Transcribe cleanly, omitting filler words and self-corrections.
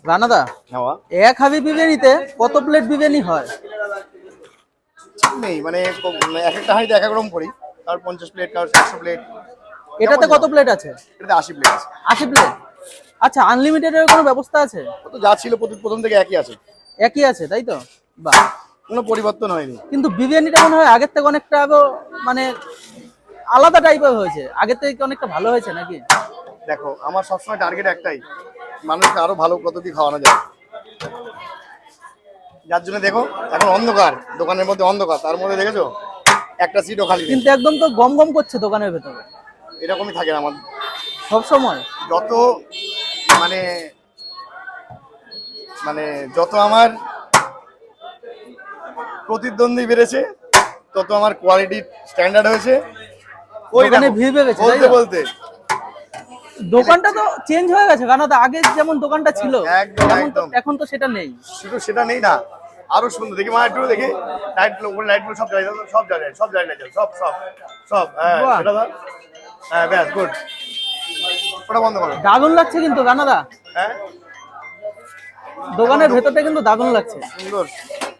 রানাদা, হ্যাঁ এক হাবি বিরিয়ানিতে কত প্লেট বিরিয়ানি হয়? ঠিক নেই, মানে এক একটা হাঁড়িতে এক এক রকম করি, কার 50 প্লেট, কার 100 প্লেট। এটাতে কত প্লেট আছে? এটাতে 80 প্লেট আছে। 80 প্লেট। আচ্ছা, আনলিমিটেডের কোনো ব্যবস্থা আছে? ও তো যা ছিল প্রথম থেকে একই আছে, একই আছে, তাই তো? বাহ। কোনো পরিবর্তন হয়নি। কিন্তু বিরিয়ানিটা মনে হয় আগের থেকে অনেকটা মানে আলাদা টাইপের হয়েছে, আগের থেকে কি অনেকটা ভালো হয়েছে নাকি? দেখো, আমার সবসময় টার্গেট একটাই, মানুষকে আরো ভালো কত কি খাওয়ানো যায়। যার জন্য দেখো এখন অন্ধকার, দোকানের মধ্যে অন্ধকার, তার মধ্যে দেখেছো একটা সিটও খালি নেই। কিন্তু একদম তো গম গম করছে দোকানের ভেতরে এরকমই থাকে আমার সব সময়। যত মানে মানে যত আমার প্রতিদ্বন্দ্বী বেড়েছে, তত আমার কোয়ালিটি স্ট্যান্ডার্ড হয়েছে। ওই দোকানে দেখো, ভিড় বেড়েছে, তাই বলতে তো? বলতে দোকানটা তো চেঞ্জ হয়ে গেছে, কারণ তো আগে যেমন দোকানটা ছিল একদম তেমন তো একদম এখন তো সেটা নেই। শুধু সেটা নেই না, আরো সুন্দর দেখি মা, একটু দেখি লাইটগুলো, উপরে লাইটগুলো সব জ্বালিয়ে দাও, সব জ্বালিয়ে, সব জ্বালিয়ে দাও, সব সব সব, হ্যাঁ বাহ। এটা দাও, হ্যাঁ ব্যাস গুড, ওটা বন্ধ করো। দারুণ লাগছে কিন্তু রানাদা, হ্যাঁ দোকানের ভেতরটা কিন্তু দারুণ লাগছে। সুন্দর।